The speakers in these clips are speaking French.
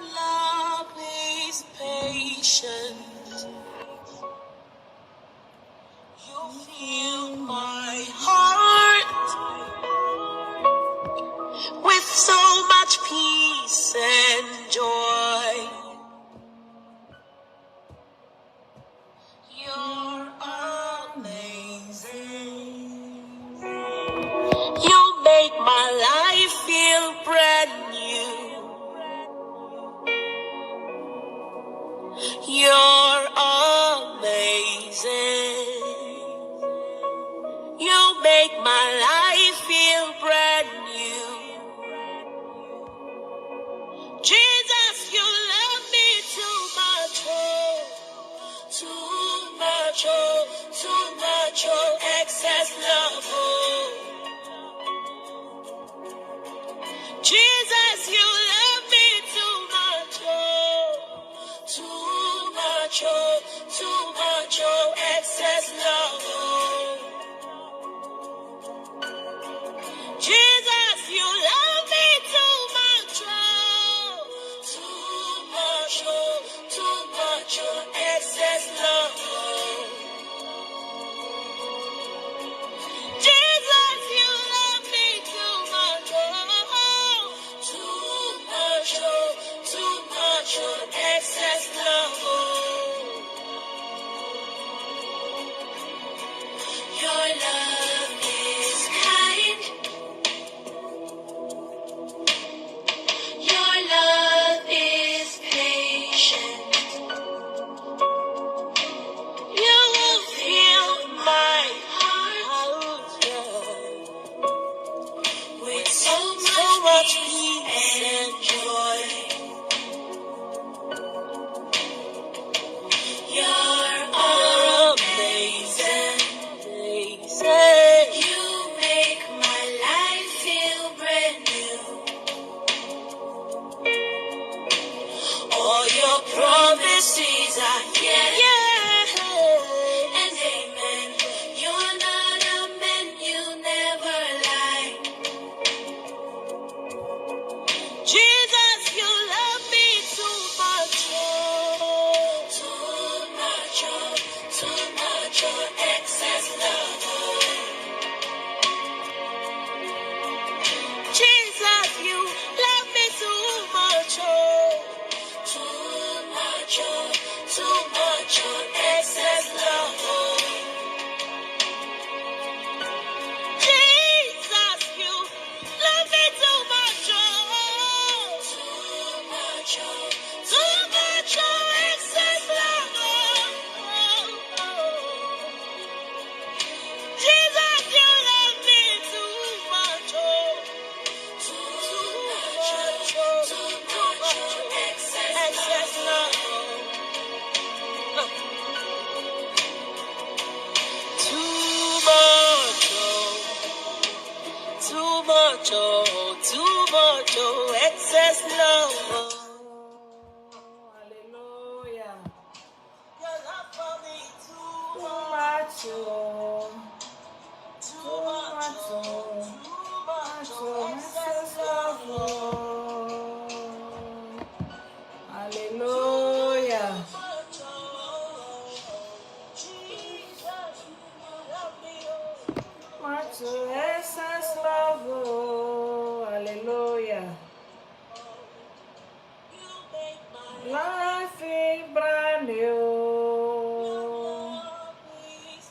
love is patient. You fill my heart with so much peace and joy. You're amazing. You make my life feel brand new. You're amazing. You make my life feel brand new. Jesus, you love me too much, oh, too much, oh, too much, oh, excess love, oh. Jesus, you love me too much, oh, too much, oh, too much, oh, excess love, oh. Jesus, you love me too much, oh, too much, oh, too much, oh, excess love, oh. Jesus, you love me too much, oh, too much, oh, too much, oh, excess love, oh. Your love is kind. Your love is patient. You will fill my heart with so much peace and joy. You're amazing. You make my life feel brand new. All your promises are yes, and amen. You're not a man, you never lie. Jesus, you love me too much, oh, too much, oh, too much, oh, excess love, oh. Jesus, you love me too much, oh, too much, oh, too much, oh, excess love, oh. Jesus, you love me too much, oh, too much, oh, too much, oh, excess love, oh. Jesus, you love me too much, oh, too much, oh, too much, oh, excess love, oh. Too much, oh, too much, oh, too much, oh, excess love, oh. Hallelujah. Your love for me Too much, oh, too much, oh, excess love, oh. Hallelujah. Jesus, you love me, Much excess love, oh. Hallelujah. you make my Life is brand new. love is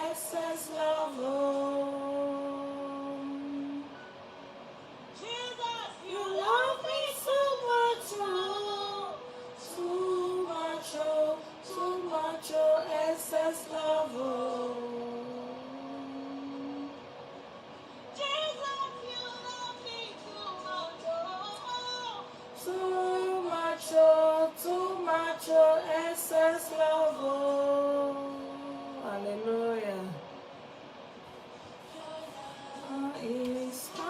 excess love. Oh. Jesus, You love me so much, oh, too much, oh, too much, oh, excess love, oh. Jesus, you love me too much, oh. Too much, oh, excess love, oh. Hallelujah. It's time.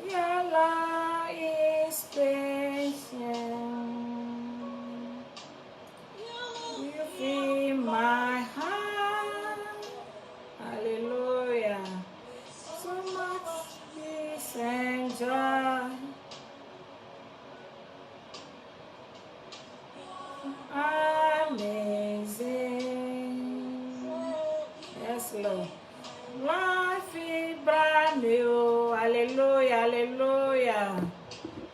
Your love is patient. You fill my heart. Hallelujah. So much peace and joy. Amazing. Yes, Lord. Life is brand new. Alléluia, alléluia.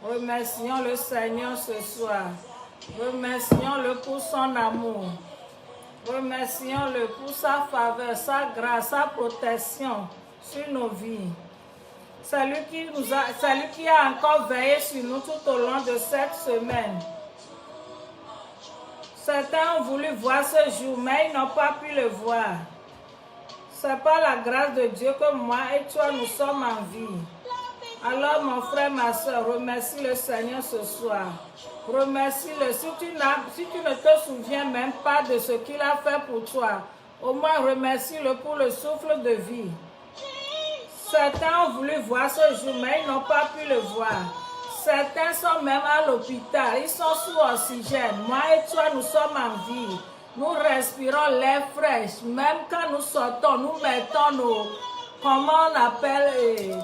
Remercions le Seigneur ce soir. Remercions-le pour son amour. Remercions-le pour sa faveur, sa grâce, sa protection sur nos vies. C'est lui qui a encore veillé sur nous tout au long de cette semaine. Certains ont voulu voir ce jour, mais ils n'ont pas pu le voir. C'est par la grâce de Dieu que moi et toi, nous sommes en vie. Alors, mon frère, ma soeur, remercie le Seigneur ce soir. Remercie-le. Si tu ne te souviens même pas de ce qu'il a fait pour toi, au moins remercie-le pour le souffle de vie. Certains ont voulu voir ce jour, mais ils n'ont pas pu le voir. Certains sont même à l'hôpital, ils sont sous oxygène. Moi et toi, nous sommes en vie. Nous respirons l'air fraîche. Même quand nous sortons, nous mettons comment on appelle,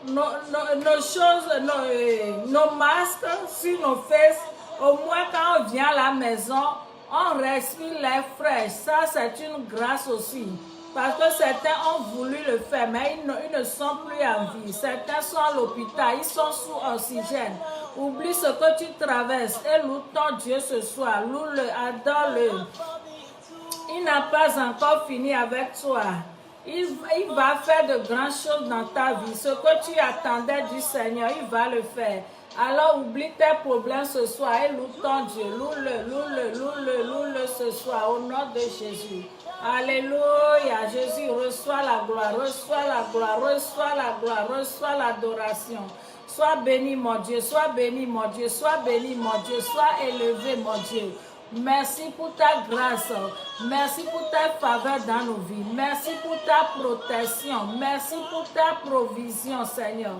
nos choses, nos masques sur nos fesses. Au moins quand on vient à la maison, on respire l'air fraîche. Ça, c'est une grâce aussi. Parce que certains ont voulu le faire, mais ils ne sont plus en vie. Certains sont à l'hôpital, ils sont sous oxygène. Oublie ce que tu traverses et loue ton Dieu ce soir. Loue-le, adore-le. Il n'a pas encore fini avec toi. Il va faire de grandes choses dans ta vie. Ce que tu attendais du Seigneur, il va le faire. Alors oublie tes problèmes ce soir et loue ton Dieu. Loue-le ce soir au nom de Jésus. Alléluia. Jésus, reçois la gloire, reçois la gloire, reçois la gloire, reçois l'adoration. Sois béni mon Dieu, sois béni mon Dieu, sois béni mon Dieu, sois élevé mon Dieu. Merci pour ta grâce, merci pour ta faveur dans nos vies, merci pour ta protection, merci pour ta provision Seigneur.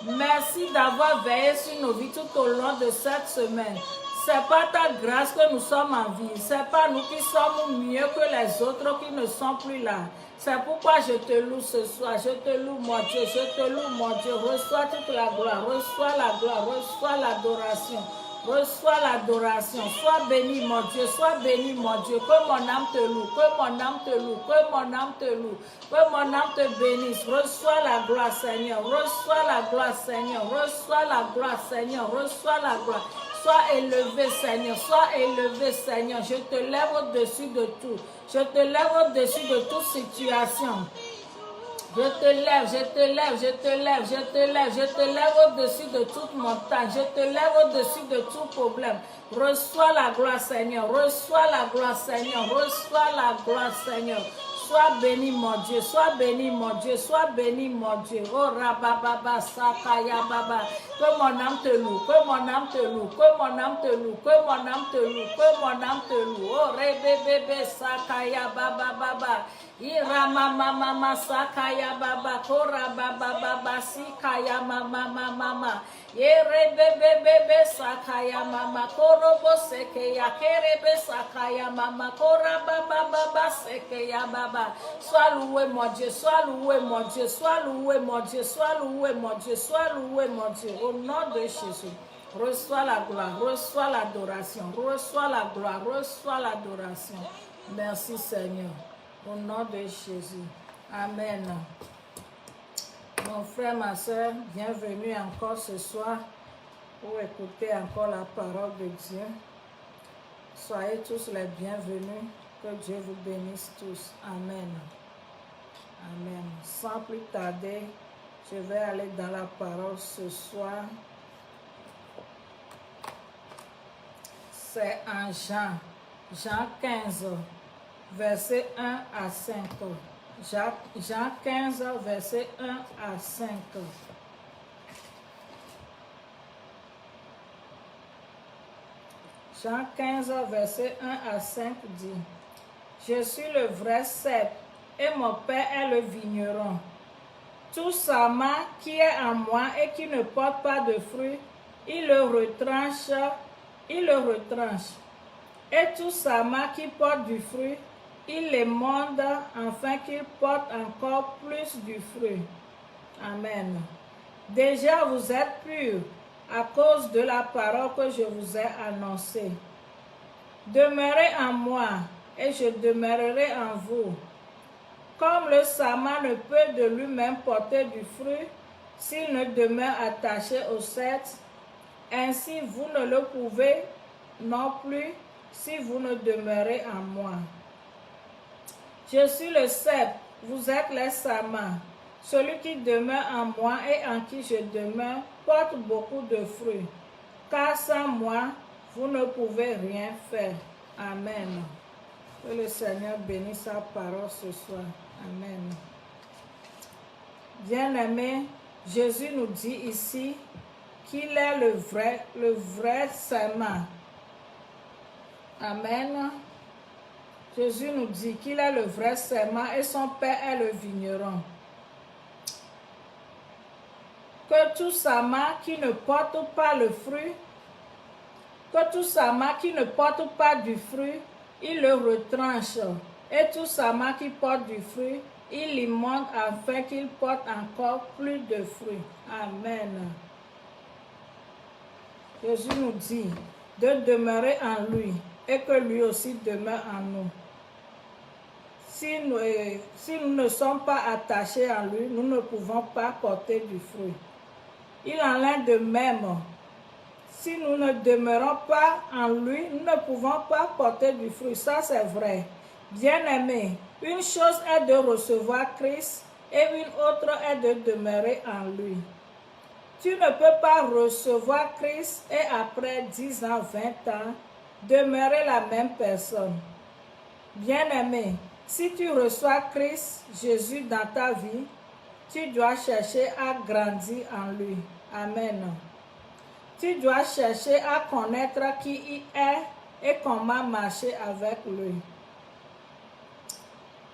Merci d'avoir veillé sur nos vies tout au long de cette semaine. C'est par ta grâce que nous sommes en vie. C'est pas nous qui sommes mieux que les autres qui ne sont plus là. C'est pourquoi je te loue ce soir. Je te loue mon Dieu. Je te loue mon Dieu. Reçois toute la gloire. Reçois la gloire. Reçois l'adoration. Reçois l'adoration. Sois béni mon Dieu. Sois béni mon Dieu. Que mon âme te loue. Que mon âme te loue. Que mon âme te loue. Que mon âme te bénisse. Reçois la gloire Seigneur. Reçois la gloire Seigneur. Reçois la gloire Seigneur. Reçois la gloire. Sois élevé Seigneur, sois élevé Seigneur. Je te lève au-dessus de tout. Je te lève au-dessus de toute situation. Je te lève, je te lève, je te lève, je te lève, je te lève au-dessus de toute montagne. Je te lève au-dessus de tout problème. Reçois la gloire Seigneur, reçois la gloire Seigneur, reçois la gloire Seigneur. Sois béni mon Dieu, sois béni mon Dieu, sois béni mon Dieu. Oh rabababa sakaya baba. Que mon âme te loue, que mon âme te loue, que mon âme te loue, que mon âme te loue, que mon âme te loue. Oh rebebebe sakaya baba baba. Ira mama mama sakaya baba. Kora baba baba sikaya mama mama mama. Yere bebe bebe sakaya mama. Korobo sekeya kerebe sakaya mama. Kora baba baba sekeya baba. Sois loué mon Dieu, sois loué mon Dieu, sois loué mon Dieu, sois loué mon Dieu, sois loué mon Dieu. Au nom de Jésus, reçois la gloire, reçois l'adoration, reçois la gloire, reçois l'adoration. Merci Seigneur. Au nom de Jésus. Amen. Mon frère, ma soeur, bienvenue encore ce soir pour écouter encore la parole de Dieu. Soyez tous les bienvenus. Que Dieu vous bénisse tous. Amen. Amen. Sans plus tarder, je vais aller dans la parole ce soir. C'est en Jean 15, verset 1 à 5. Jean 15, verset 1 à 5. Jean 15, verset 1 à 5 dit: Je suis le vrai cep et mon Père est le vigneron. Tout sarment qui est en moi et qui ne porte pas de fruits, il le retranche. Et tout sarment qui porte du fruit, il l'émonde afin qu'il porte encore plus du fruit. Amen. Déjà vous êtes purs à cause de la parole que je vous ai annoncée. Demeurez en moi et je demeurerai en vous. Comme le sarment ne peut de lui-même porter du fruit s'il ne demeure attaché au cep, ainsi vous ne le pouvez non plus si vous ne demeurez en moi. Je suis le cep, vous êtes les sarments. Celui qui demeure en moi et en qui je demeure porte beaucoup de fruits, car sans moi, vous ne pouvez rien faire. Amen. Que le Seigneur bénisse sa parole ce soir. Amen. Bien-aimés, Jésus nous dit ici qu'il est le vrai sarment. Amen. Jésus nous dit qu'il est le vrai sarment et son Père est le vigneron. Que tout sarment qui ne porte pas le fruit, que tout sarment qui ne porte pas du fruit, il le retranche. Et tout sarment qui porte du fruit, il l'émonde afin qu'il porte encore plus de fruits. Amen. Jésus nous dit de demeurer en lui et que lui aussi demeure en nous. Si nous ne sommes pas attachés en lui, nous ne pouvons pas porter du fruit. Il en est de même. Si nous ne demeurons pas en lui, nous ne pouvons pas porter du fruit. Ça, c'est vrai. Bien-aimé, une chose est de recevoir Christ et une autre est de demeurer en lui. Tu ne peux pas recevoir Christ et après 10 ans, 20 ans, demeurer la même personne. Bien-aimé, si tu reçois Christ, Jésus dans ta vie, tu dois chercher à grandir en lui. Amen. Tu dois chercher à connaître qui il est et comment marcher avec lui.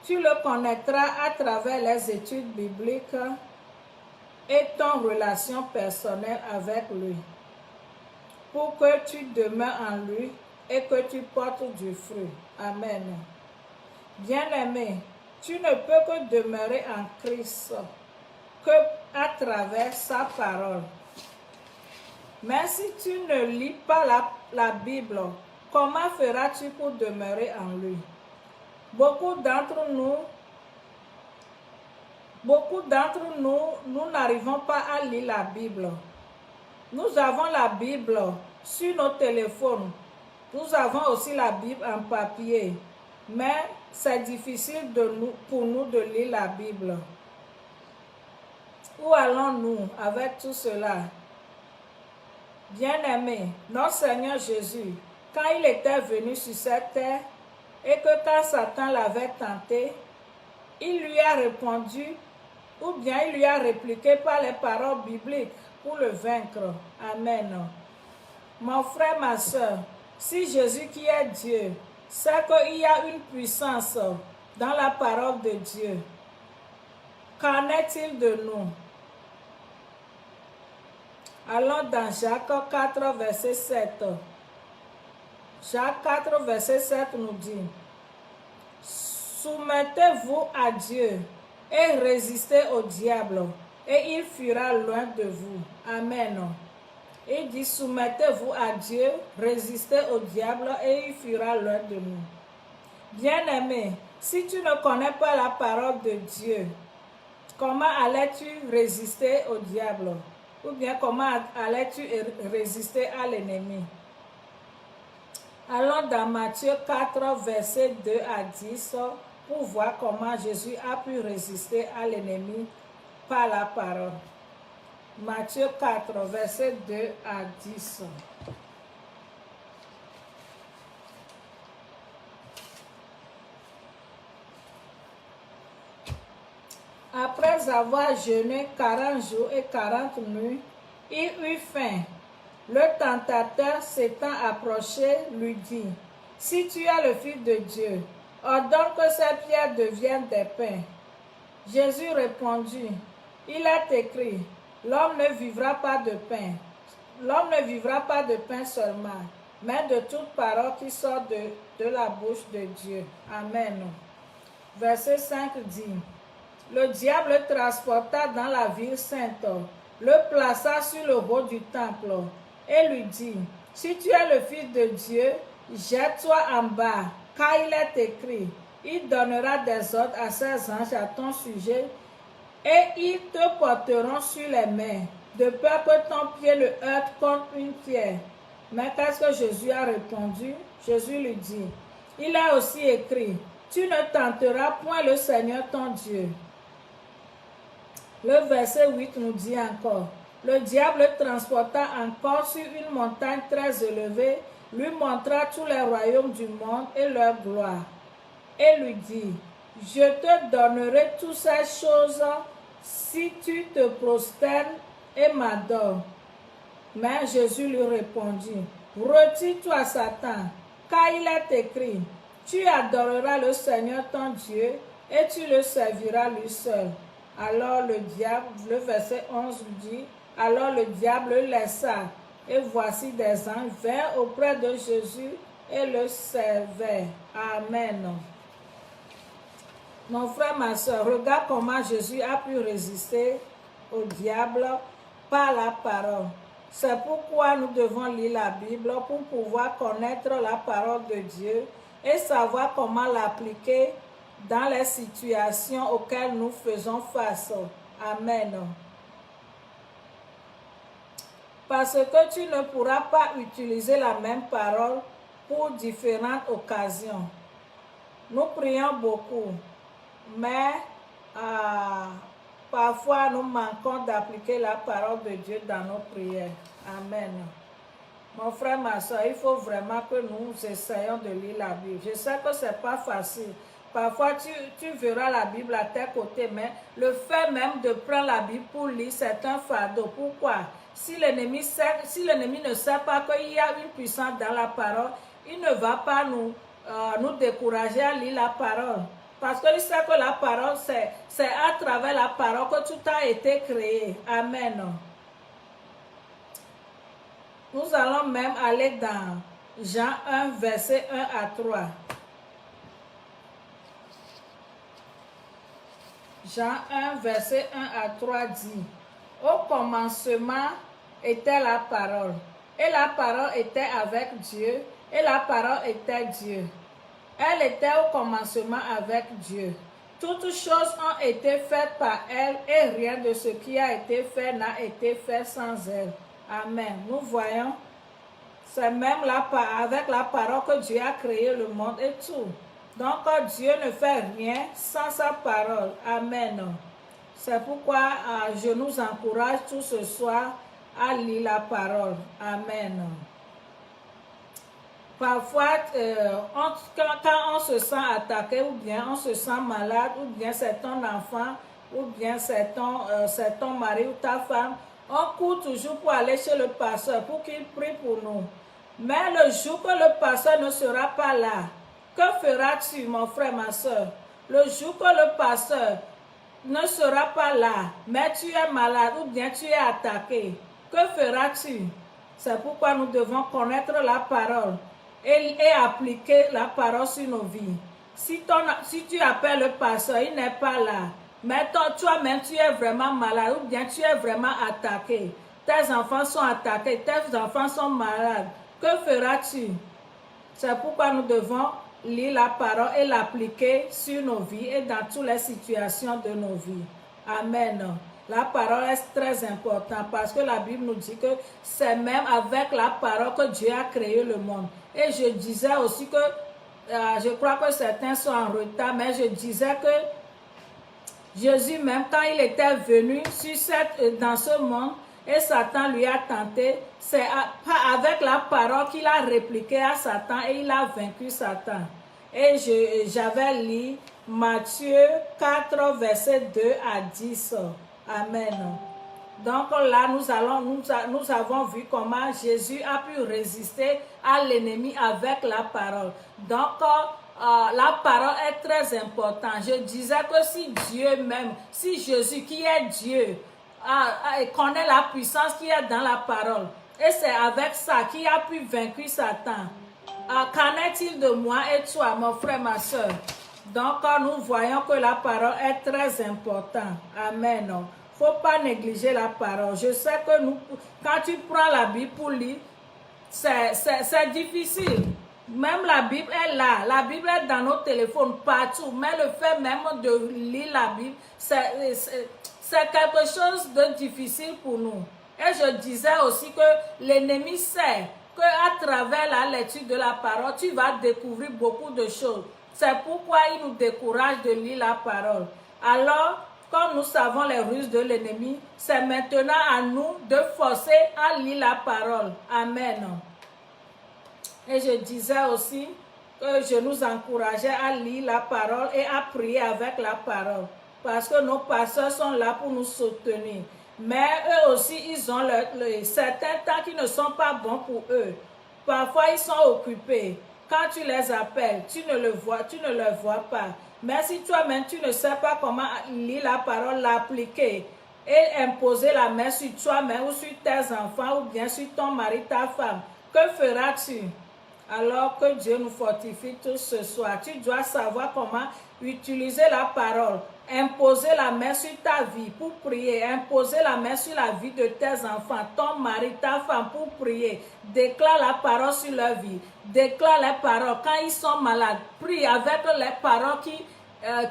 Tu le connaîtras à travers les études bibliques et ton relation personnelle avec lui, pour que tu demeures en lui et que tu portes du fruit. Amen. Bien-aimé, tu ne peux que demeurer en Christ que à travers sa parole. Mais si tu ne lis pas la Bible, comment feras-tu pour demeurer en lui? Beaucoup d'entre nous, nous n'arrivons pas à lire la Bible. Nous avons la Bible sur nos téléphones. Nous avons aussi la Bible en papier. Mais c'est difficile pour nous de lire la Bible. Où allons-nous avec tout cela? Bien-aimé, notre Seigneur Jésus, quand il était venu sur cette terre et que quand Satan l'avait tenté, il lui a répondu ou bien il lui a répliqué par les paroles bibliques pour le vaincre. Amen. Mon frère, ma soeur, si Jésus qui est Dieu sait qu'il y a une puissance dans la parole de Dieu, qu'en est-il de nous? Allons dans Jacques 4, verset 7. Jacques 4, verset 7 nous dit: Soumettez-vous à Dieu et résistez au diable, et il fuira loin de vous. Amen. Il dit: soumettez-vous à Dieu, résistez au diable, et il fuira loin de nous. Bien-aimé, si tu ne connais pas la parole de Dieu, comment allais-tu résister au diable? Ou bien comment allais-tu résister à l'ennemi? Allons dans Matthieu 4, versets 2 à 10, pour voir comment Jésus a pu résister à l'ennemi par la parole. Matthieu 4, versets 2 à 10. Après avoir jeûné 40 jours et 40 nuits, il eut faim. Le tentateur s'étant approché, lui dit, « Si tu es le Fils de Dieu, ordonne que ces pierres deviennent des pains. » Jésus répondit, « Il est écrit, l'homme ne vivra pas de pain. L'homme ne vivra pas de pain seulement, mais de toute parole qui sort de la bouche de Dieu. » Amen. Verset 5 dit, « Le diable le transporta dans la ville sainte, le plaça sur le haut du temple et lui dit, « Si tu es le Fils de Dieu, jette-toi en bas, car il est écrit, il donnera des ordres à ses anges à ton sujet, et ils te porteront sur les mains, de peur que ton pied le heurte contre une pierre. » Mais qu'est-ce que Jésus a répondu? Jésus lui dit, « Il est aussi écrit, tu ne tenteras point le Seigneur ton Dieu. » Le verset 8 nous dit encore, « Le diable le transporta encore sur une montagne très élevée, lui montra tous les royaumes du monde et leur gloire, et lui dit, « Je te donnerai toutes ces choses si tu te prosternes et m'adores. » Mais Jésus lui répondit, « Retire-toi, Satan, car il est écrit, tu adoreras le Seigneur ton Dieu et tu le serviras lui seul. » Alors le diable, le verset 11 dit, « Alors le diable le laissa, et voici des anges vinrent auprès de Jésus et le servaient. » Amen. Mon frère, ma soeur, regarde comment Jésus a pu résister au diable par la parole. C'est pourquoi nous devons lire la Bible pour pouvoir connaître la parole de Dieu et savoir comment l'appliquer dans les situations auxquelles nous faisons face. Amen. Parce que tu ne pourras pas utiliser la même parole pour différentes occasions. Nous prions beaucoup, mais parfois nous manquons d'appliquer la parole de Dieu dans nos prières. Amen. Mon frère, ma soeur, il faut vraiment que nous essayions de lire la Bible. Je sais que ce n'est pas facile. Parfois, tu verras la Bible à tes côtés, mais le fait même de prendre la Bible pour lire, c'est un fardeau. Pourquoi? Si l'ennemi ne sait pas qu'il y a une puissance dans la parole, il ne va pas nous décourager à lire la parole. Parce qu'il sait que la parole, c'est à travers la parole que tout a été créé. Amen. Nous allons même aller dans Jean 1, verset 1 à 3. Jean 1, verset 1 à 3 dit, « Au commencement était la parole, et la parole était avec Dieu, et la parole était Dieu. Elle était au commencement avec Dieu. Toutes choses ont été faites par elle, et rien de ce qui a été fait n'a été fait sans elle. » Amen. Nous voyons, c'est même avec la parole que Dieu a créé le monde et tout. Donc, Dieu ne fait rien sans sa parole. Amen. C'est pourquoi je nous encourage tout ce soir à lire la parole. Amen. Parfois, quand on se sent attaqué, ou bien on se sent malade, ou bien c'est ton enfant, ou bien c'est ton mari ou ta femme, on court toujours pour aller chez le pasteur pour qu'il prie pour nous. Mais le jour que le pasteur ne sera pas là, que feras-tu, mon frère, ma soeur? Le jour que le pasteur ne sera pas là, mais tu es malade ou bien tu es attaqué, que feras-tu? C'est pourquoi nous devons connaître la parole et appliquer la parole sur nos vies. Si tu appelles le pasteur, il n'est pas là, mais toi-même tu es vraiment malade ou bien tu es vraiment attaqué, tes enfants sont attaqués, tes enfants sont malades, que feras-tu? C'est pourquoi nous devons lire la parole et l'appliquer sur nos vies et dans toutes les situations de nos vies. Amen. La parole est très importante parce que la Bible nous dit que c'est même avec la parole que Dieu a créé le monde. Et je disais aussi que, je crois que certains sont en retard, mais je disais que Jésus même, quand il était venu dans ce monde, et Satan lui a tenté, c'est avec la parole qu'il a répliqué à Satan et il a vaincu Satan. Et j'avais lu Matthieu 4, verset 2 à 10. Amen. Donc là, nous avons vu comment Jésus a pu résister à l'ennemi avec la parole. Donc, la parole est très importante. Je disais que si Dieu même, si Jésus qui est Dieu, connaît la puissance qui est dans la parole, et c'est avec ça qu'il a pu vaincre Satan. Qu'en est-il de moi et toi, mon frère, ma soeur? Donc, nous voyons que la parole est très importante. Amen. Il ne faut pas négliger la parole. Je sais que quand tu prends la Bible pour lire, c'est difficile. Même la Bible est là. La Bible est dans nos téléphones partout. Mais le fait même de lire la Bible, c'est quelque chose de difficile pour nous. Et je disais aussi que l'ennemi sait qu'à travers la lecture de la parole, tu vas découvrir beaucoup de choses. C'est pourquoi il nous décourage de lire la parole. Alors, comme nous savons les ruses de l'ennemi, c'est maintenant à nous de forcer à lire la parole. Amen. Et je disais aussi que je nous encourageais à lire la parole et à prier avec la parole. Parce que nos pasteurs sont là pour nous soutenir. Mais eux aussi, ils ont certains temps qui ne sont pas bons pour eux. Parfois, ils sont occupés. Quand tu les appelles, tu ne le vois pas. Mais si toi-même, tu ne sais pas comment lire la parole, l'appliquer et imposer la main sur toi-même ou sur tes enfants ou bien sur ton mari, ta femme, que feras-tu? Alors que Dieu nous fortifie tous ce soir. Tu dois savoir comment utiliser la parole. Imposer la main sur ta vie pour prier. Imposer la main sur la vie de tes enfants, ton mari, ta femme pour prier. Déclare la parole sur leur vie. Déclare les paroles. Quand ils sont malades, prie avec les paroles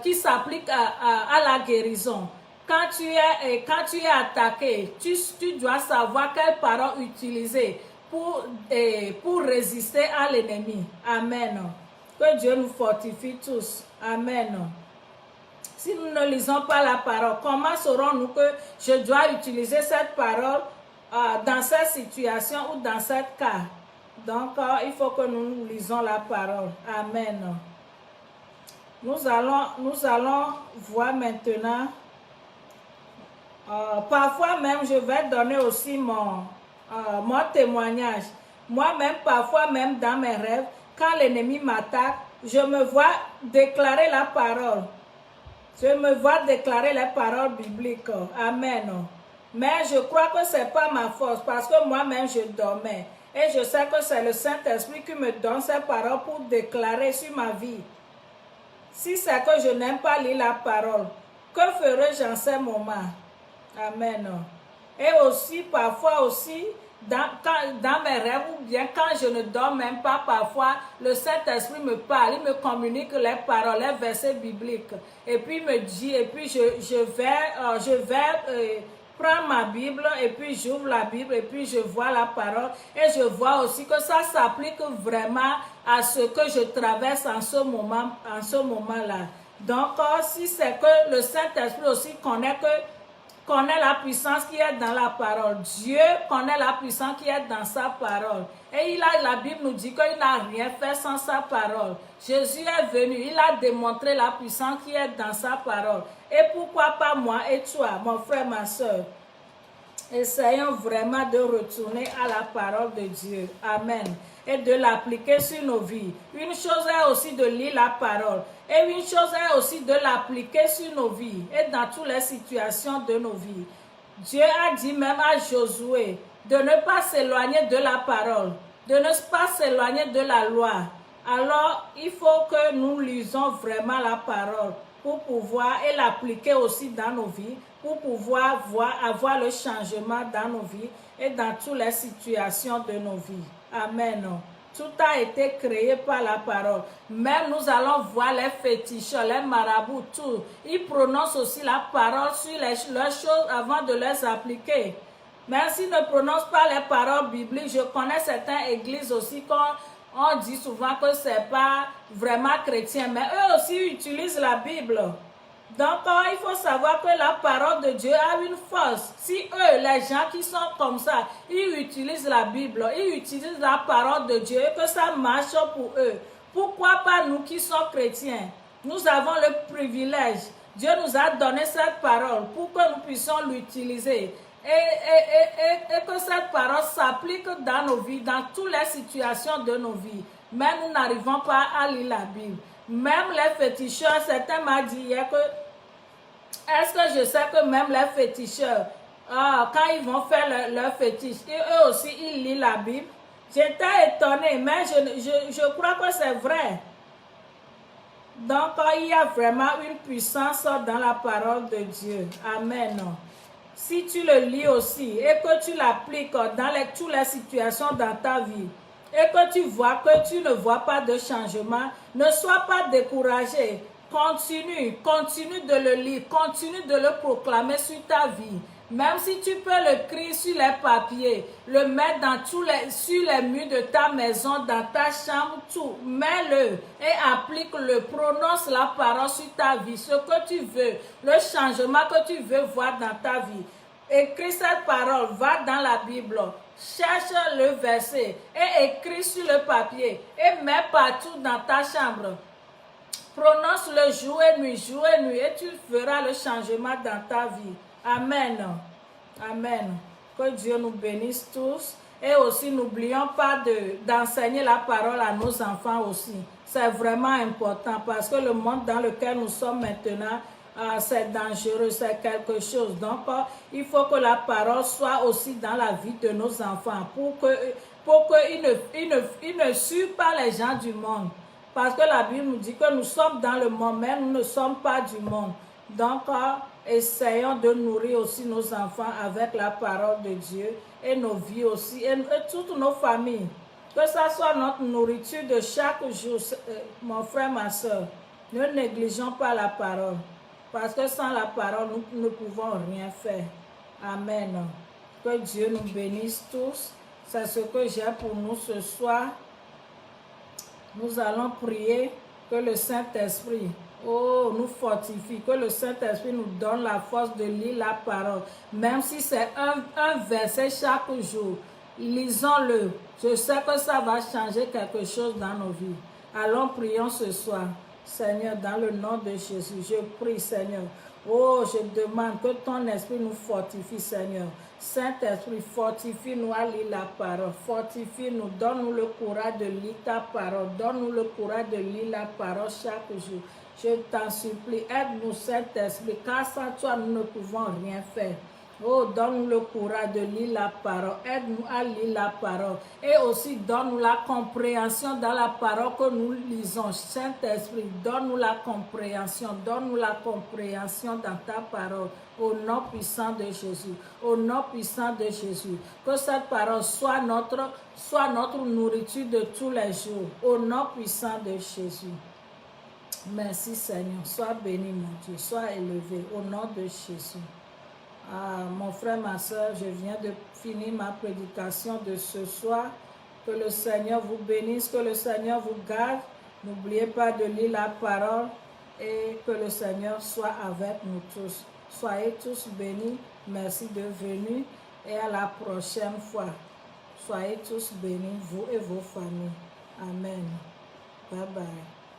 qui s'appliquent à la guérison. Quand tu es attaqué, tu dois savoir quelles paroles utiliser pour résister à l'ennemi. Amen. Que Dieu nous fortifie tous. Amen. Si nous ne lisons pas la parole, comment saurons-nous que je dois utiliser cette parole dans cette situation ou dans ce cas? Donc, il faut que nous lisons la parole. Amen. Nous allons voir maintenant. Parfois même, je vais donner aussi mon témoignage. Moi-même, parfois même dans mes rêves, quand l'ennemi m'attaque, je me vois déclarer la parole. Je me vois déclarer les paroles bibliques. Amen. Mais je crois que ce n'est pas ma force parce que moi-même je dormais. Et je sais que c'est le Saint-Esprit qui me donne ces paroles pour déclarer sur ma vie. Si c'est que je n'aime pas lire la parole, que ferai-je en ces moments? Amen. Et aussi, parfois aussi, dans mes rêves ou bien quand je ne dors même pas, parfois, le Saint-Esprit me parle, il me communique les paroles, les versets bibliques. Et puis, il me dit, et puis je vais prendre ma Bible, et puis j'ouvre la Bible, et puis je vois la parole. Et je vois aussi que ça s'applique vraiment à ce que je traverse en ce moment-là. Donc, si c'est que le Saint-Esprit aussi connaît la puissance qui est dans la parole. Dieu connaît la puissance qui est dans sa parole. Et la Bible nous dit qu'il n'a rien fait sans sa parole. Jésus est venu, il a démontré la puissance qui est dans sa parole. Et pourquoi pas moi et toi, mon frère, ma soeur? Essayons vraiment de retourner à la parole de Dieu. Amen. Et de l'appliquer sur nos vies. Une chose est aussi de lire la parole. Et une chose est aussi de l'appliquer sur nos vies et dans toutes les situations de nos vies. Dieu a dit même à Josué de ne pas s'éloigner de la parole, de ne pas s'éloigner de la loi. Alors, il faut que nous lisons vraiment la parole pour pouvoir et l'appliquer aussi dans nos vies, pour pouvoir avoir le changement dans nos vies et dans toutes les situations de nos vies. Amen. Tout a été créé par la parole. Même nous allons voir les féticheurs, les marabouts, tout. Ils prononcent aussi la parole sur leurs choses avant de les appliquer. Même s'ils ne prononcent pas les paroles bibliques, je connais certaines églises aussi quand on dit souvent que ce n'est pas vraiment chrétien, mais eux aussi utilisent la Bible. Donc, il faut savoir que la parole de Dieu a une force. Si eux, les gens qui sont comme ça, ils utilisent la Bible, ils utilisent la parole de Dieu et que ça marche pour eux, pourquoi pas nous qui sommes chrétiens? Nous avons le privilège. Dieu nous a donné cette parole pour que nous puissions l'utiliser. Et que cette parole s'applique dans nos vies, dans toutes les situations de nos vies. Mais nous n'arrivons pas à lire la Bible. Même les féticheurs, certains m'ont dit hier que est-ce que je sais que même les féticheurs, quand ils vont faire leur fétiche, eux aussi, ils lisent la Bible. J'étais étonnée, mais je crois que c'est vrai. Donc, il y a vraiment une puissance dans la parole de Dieu. Amen. Si tu le lis aussi et que tu l'appliques dans toutes les situations dans ta vie, et que tu vois que tu ne vois pas de changement, ne sois pas découragé. Continue de le lire, continue de le proclamer sur ta vie. Même si tu peux le crier sur les papiers, le mettre sur les murs de ta maison, dans ta chambre, tout, mets-le et applique-le, prononce la parole sur ta vie, ce que tu veux, le changement que tu veux voir dans ta vie. Écris cette parole, va dans la Bible, cherche le verset et écris sur le papier et mets partout dans ta chambre. Prononce-le jour et nuit, et tu feras le changement dans ta vie. Amen. Amen. Que Dieu nous bénisse tous. Et aussi, n'oublions pas d'enseigner la parole à nos enfants aussi. C'est vraiment important parce que le monde dans lequel nous sommes maintenant, c'est dangereux, c'est quelque chose. Donc, il faut que la parole soit aussi dans la vie de nos enfants pour qu'ils ne suivent pas les gens du monde. Parce que la Bible nous dit que nous sommes dans le monde, mais nous ne sommes pas du monde. Donc, essayons de nourrir aussi nos enfants avec la parole de Dieu et nos vies aussi, et toutes nos familles. Que ça soit notre nourriture de chaque jour, mon frère, ma soeur. Ne négligeons pas la parole. Parce que sans la parole, nous ne pouvons rien faire. Amen. Que Dieu nous bénisse tous. C'est ce que j'ai pour nous ce soir. Nous allons prier que le Saint-Esprit nous fortifie, que le Saint-Esprit nous donne la force de lire la parole. Même si c'est un verset chaque jour, lisons-le. Je sais que ça va changer quelque chose dans nos vies. Allons, prions ce soir. Seigneur, dans le nom de Jésus, je prie, Seigneur. Oh, je demande que ton esprit nous fortifie, Seigneur. Saint-Esprit, fortifie-nous à lire la parole. Fortifie-nous, donne-nous le courage de lire ta parole. Donne-nous le courage de lire la parole chaque jour. Je t'en supplie, aide-nous, Saint-Esprit, car sans toi, nous ne pouvons rien faire. Oh, donne-nous le courage de lire la parole. Aide-nous à lire la parole. Et aussi, donne-nous la compréhension dans la parole que nous lisons. Saint-Esprit, donne-nous la compréhension. Donne-nous la compréhension dans ta parole. Au nom puissant de Jésus. Au nom puissant de Jésus. Que cette parole soit notre nourriture de tous les jours. Au nom puissant de Jésus. Merci, Seigneur. Sois béni, mon Dieu. Sois élevé. Au nom de Jésus. Mon frère, ma soeur, je viens de finir ma prédication de ce soir. Que le Seigneur vous bénisse, que le Seigneur vous garde. N'oubliez pas de lire la parole et que le Seigneur soit avec nous tous. Soyez tous bénis. Merci de venir et à la prochaine fois. Soyez tous bénis, vous et vos familles. Amen. Bye bye.